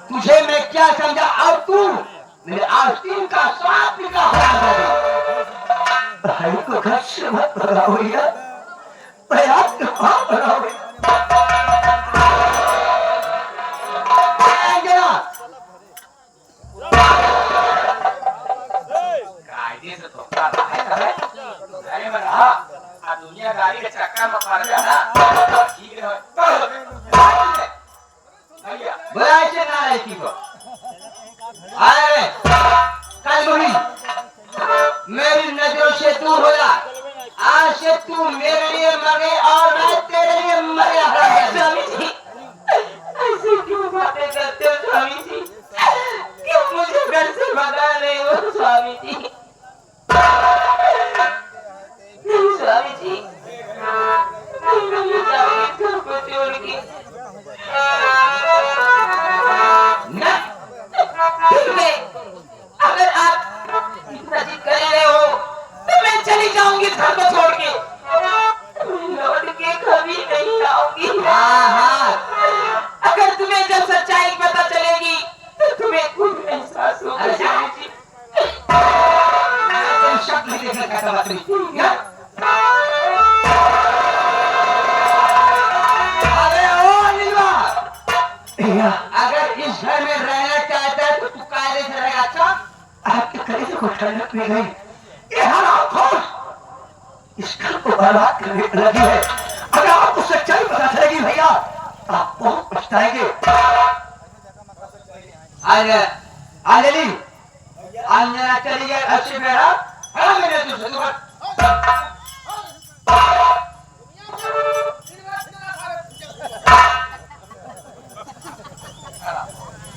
तुझे मैं क्या समझा और तू मेरे आस्तीन का सांप निकाल भाई को घर से मत भगाओ यार, प्रयास कहाँ भगाओ कायदे से धोखा है घरे में रहा दुनियादारी के चक्कर में पड़ जाना ठीक है बुलाए से ना रहती को अरे कल मुड़ी मेरी नजरों से दूर हो जा, आज से तू मेरे लिए मरे और मैं तेरे लिए मरे। स्वामी जी ऐसे क्यों बातें करते हो स्वामी जी, क्यों मुझे घर से भगा रहे हो स्वामी जी? नहीं स्वामी जी नहीं जाओगे घर को छोड़ के, अगर आप इतना जिद कर रहे हो तो मैं चली जाऊंगी घर को छोड़ के, लौट के कभी नहीं आऊंगी। अगर तुम्हें जब सच्चाई पता चलेगी तो तुम्हें खुद एहसास होगा। शक नहीं देखने का बात नहीं। अगर इस घर में रहना चाहता है तो तू कायदे से रहेगा। अच्छा आपके कलेजे को ठंडक मिल गई, ये हराम खोर इस घर को बर्बाद करने लगी है। अगर आपको सच्चाई पता चलेगी भैया आप बहुत पछताएंगे। अंजलि अंजना चली गई अच्छी बेड़ा मेरे तुझसे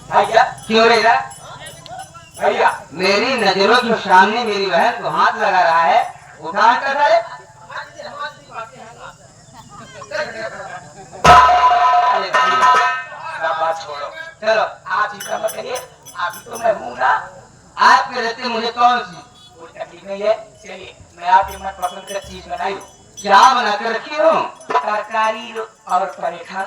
भैया क्यों रहेगा भैया, मेरी नजरों के सामने मेरी बहन को हाथ लगा रहा है, उठा कर बात छोड़ो, चलो आज ही मत करिए। अभी तो मैं हूँ ना, आपके रहते मुझे कौन सी कोई तकलीफ नहीं है। चलिए मैं आपकी मन पसंद का चीज बनाई हूँ। क्या बना कर रखी हूँ? तरकारी और परेखा।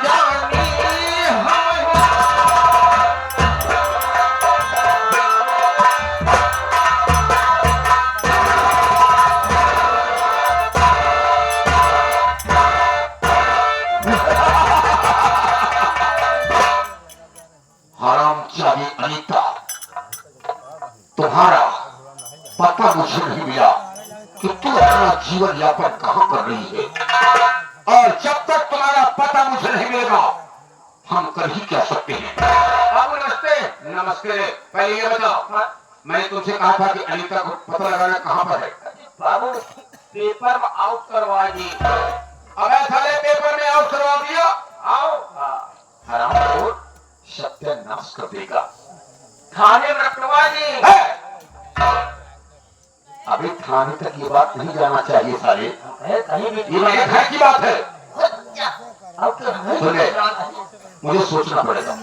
जानी हरामजादी अनीता, तुम्हारा पता मुझे नहीं मिला कि तू अपना जीवन यापन कहां कर रही है, और जब तक तुम्हारा पता मुझे नहीं मिलेगा हम कर ही क्या सकते हैं। बाबू नमस्ते। नमस्ते। पहले ये बताओ, मैंने तुमसे कहा था कि अनीता को पता लगाना कहां पर है। बाबू पेपर में आउट करवा दी। अबे साले पेपर में आउट करवा दिया। आओ हरामखोर, सत्यानाश कर देगा। थाने में रखवा दी। अभी थाने तक ये बात नहीं जाना चाहिए साले। कहीं भी ये मेरे घर की बात है। अब तो सुने, मुझे सोचना पड़ेगा।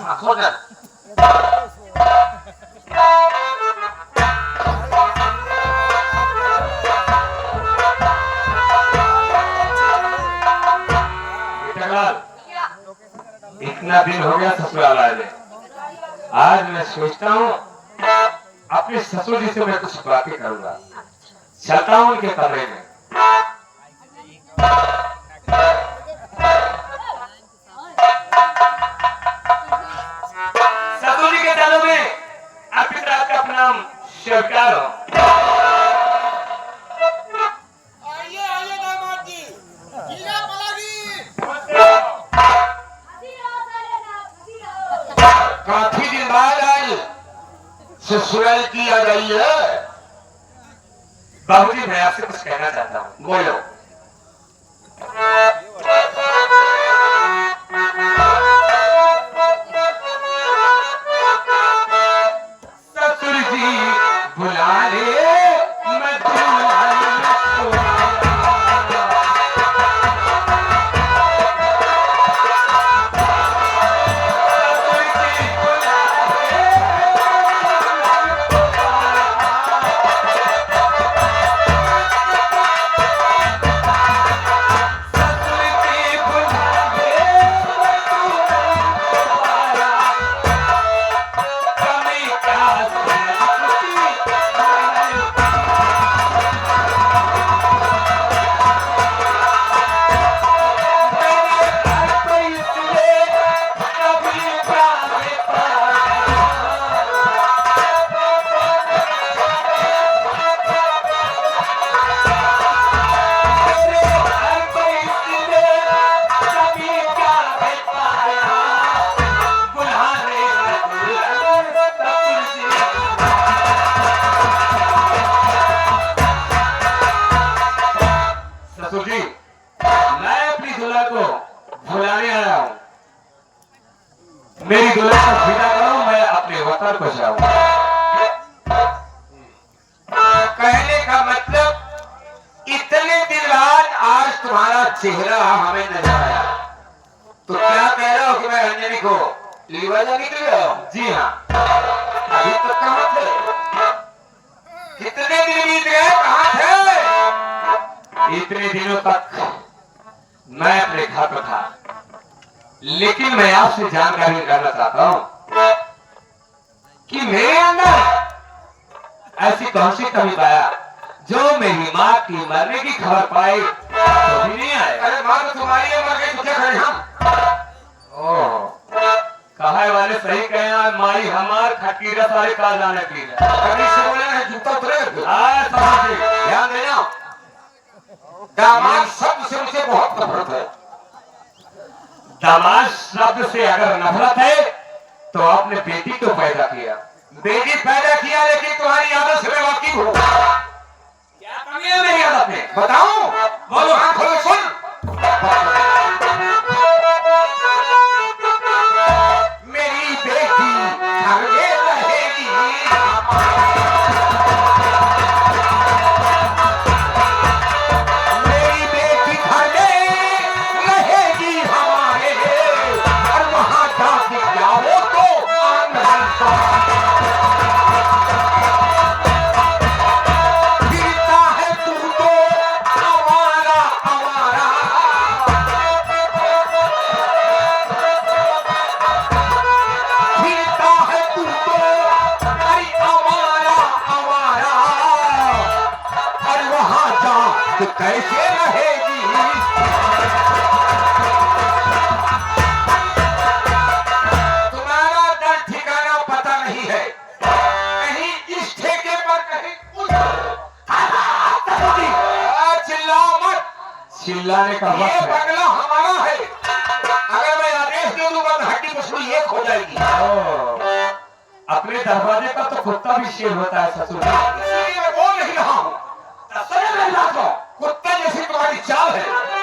इतना दिन हो गया ससुराल आए, आज मैं सोचता हूँ अपने ससुर जी से मैं कुछ बातें करूंगा। चलता हूँ उनके कमरे में। ससुर जी के चरणों में आपकी तरफ का प्रणाम स्वीकार हो। काफी दिन बाद आज ससुराल की आ रही है। बाबूजी मैं आपसे कुछ कहना चाहता हूँ। बोलो। ससुर जी बुला ले मैं दुल्हन को। मेरी दुल्हन को विदा करो, मैं अपने वतन को जाऊं। कहने का मतलब इतने दिन बाद आज तुम्हारा चेहरा हमें नजर आया, तो क्या कह रहे हो कि मैं अंजनी को लिवाजा निकल गया? जी हाँ। अभी तक कहाँ थे? कितने दिन बीत गए, कहाँ थे? इतने दिनों तक मैं अपने घर पर था, लेकिन मैं आपसे जानकारी करना चाहता हूं कि मेरे अंदर ऐसी कौन सी कमी पाया जो मेरी माँ की मरने की खबर पाई तो भी नहीं आए। अरे माँ तो तुम्हारी है, मर गई तो क्या करें हम? कहा वाले सही कहे, माई हमार खटीरा सारे का जाने की कभी से बोले ना जूता उतरे ध्यान देना। दामाद शब्द से मुझे बहुत नफरत है। दामाद शब्द से अगर नफरत है तो आपने बेटी को पैदा किया। बेटी पैदा किया, लेकिन तुम्हारी आदत से मैं वाकिफ हूँ। क्या कमी है मेरी आदत में? बताऊं? बोलो। आँख खोलो, सुन। मेरी बेटी घर में रहेगी, मेरी बेटी घर में रहेगी हमारे, और वहां जाके जाओ तो आंगन फिरता है तू तो आवारा आवारा। बुलाने का ये वक्त है। बंगला हमारा है। अगर मैं आदेश दे दूंगा तो हड्डी पसली एक हो जाएगी। अपने दरवाजे पर तो कुत्ता भी शेर होता है ससुर जी। इसलिए मैं बोल नहीं रहा हूँ। कुत्ता जैसी तुम्हारी चाल है।